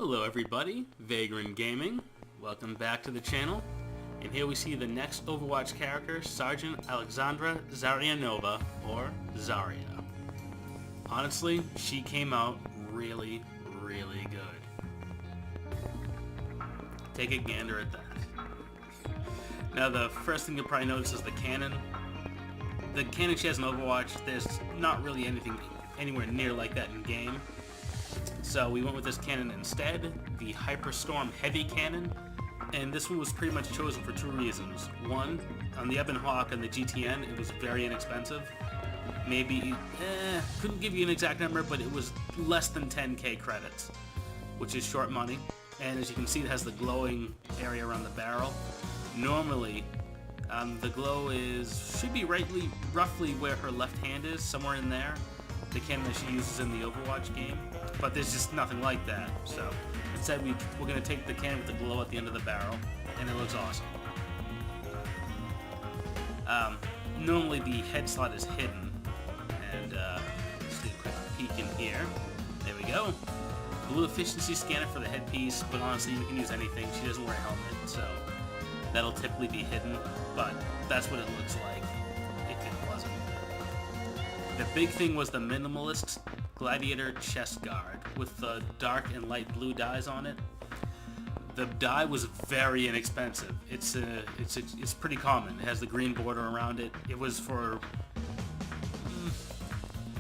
Hello everybody, Vagrant Gaming. Welcome back to the channel. And here we see the next Overwatch character, Sergeant Alexandra Zaryanova, or Zarya. Honestly, she came out really good. Take a gander at that. Now the first thing you'll probably notice is the cannon. The cannon she has in Overwatch, there's not really anything anywhere near like that in game. So we went with this cannon instead, the Hyperstorm Heavy Cannon, and this one was pretty much chosen for two reasons. One, on the Ebon Hawk and the GTN, it was very inexpensive. Maybe, couldn't give you an exact number, but it was less than 10k credits, which is short money. And as you can see, it has the glowing area around the barrel. Normally, the glow should be roughly where her left hand is, somewhere in there, the cannon that she uses in the Overwatch game. But there's just nothing like that. So instead, we're going to take the cannon with the glow at the end of the barrel, and it looks awesome. Normally, the head slot is hidden, and let's do a quick peek in here. There we go. Blue efficiency scanner for the headpiece, but honestly, you can use anything. She doesn't wear a helmet, so that'll typically be hidden. But that's what it looks like if it wasn't. The big thing was the minimalist Gladiator chest guard with the dark and light blue dyes on it. The dye was very inexpensive. It's pretty common. It has the green border around it. It was for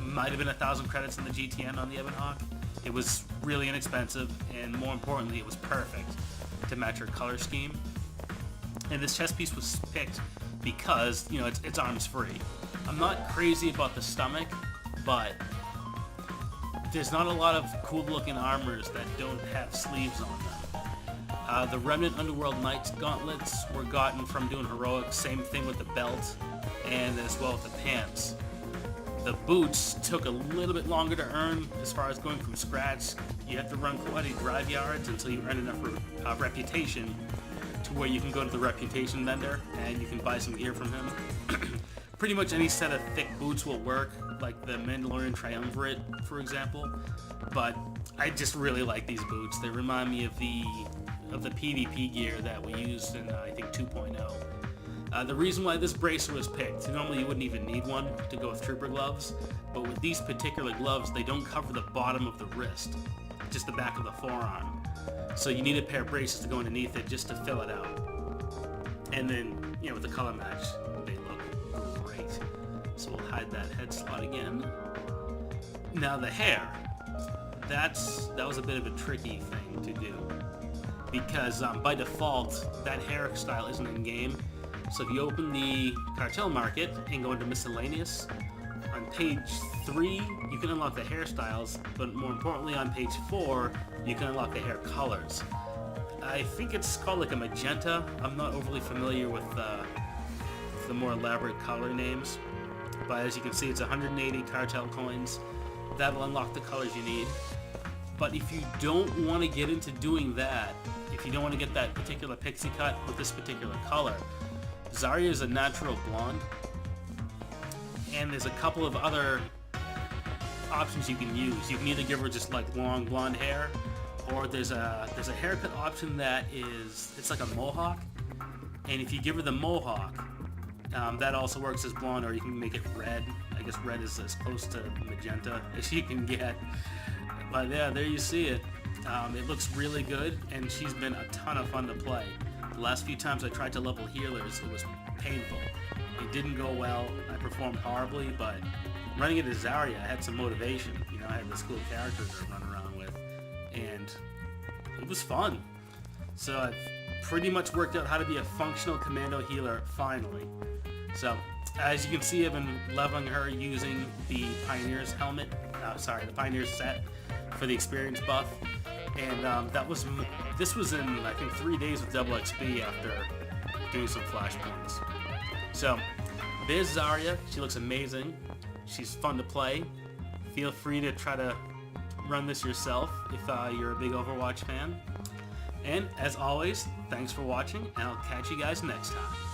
might have been 1,000 credits in the GTN on the Ebon Hawk. It was really inexpensive, and more importantly, it was perfect to match her color scheme. And this chest piece was picked because it's arms free. I'm not crazy about the stomach, but there's not a lot of cool looking armors that don't have sleeves on them. The Remnant Underworld Knights gauntlets were gotten from doing heroics, same thing with the belt, and as well with the pants. The boots took a little bit longer to earn as far as going from scratch. You have to run quite a drive yards until you earn enough reputation to where you can go to the reputation vendor and you can buy some gear from him. Pretty much any set of thick boots will work, like the Mandalorian Triumvirate, for example. But I just really like these boots. They remind me of the PvP gear that we used in, I think, 2.0. The reason why this bracer was picked, normally you wouldn't even need one to go with trooper gloves, but with these particular gloves, they don't cover the bottom of the wrist, just the back of the forearm. So you need a pair of braces to go underneath it just to fill it out. And then, with the color match, they look great. So we'll hide that head slot again. Now the hair, that was a bit of a tricky thing to do, because by default, that hairstyle isn't in game. So if you open the Cartel Market and go into Miscellaneous, on page 3, you can unlock the hairstyles, but more importantly, on page 4, you can unlock the hair colors. I think it's called like a magenta. I'm not overly familiar with the more elaborate color names, but as you can see, it's 180 Cartel coins. That'll unlock the colors you need. But if you don't want to get into doing that, if you don't want to get that particular pixie cut with this particular color, Zarya is a natural blonde, and there's a couple of other options you can use. You can either give her just like long blonde hair, or there's a haircut option that it's like a mohawk, and if you give her the mohawk, that also works as blonde, or you can make it red. I guess red is as close to magenta as you can get. But yeah, there you see it. It looks really good, and she's been a ton of fun to play. The last few times I tried to level healers, it was painful. It didn't go well. I performed horribly, but running it as Zarya, I had some motivation. I had this cool character to run around with, and it was fun. So I've pretty much worked out how to be a functional commando healer finally. So as you can see, I've been leveling her using the Pioneer's helmet. The Pioneer's set for the experience buff. And this was in, I think, 3 days with double XP after doing some flashpoints. So there's Zarya. She looks amazing. She's fun to play. Feel free to try to run this yourself if you're a big Overwatch fan. And as always, thanks for watching, and I'll catch you guys next time.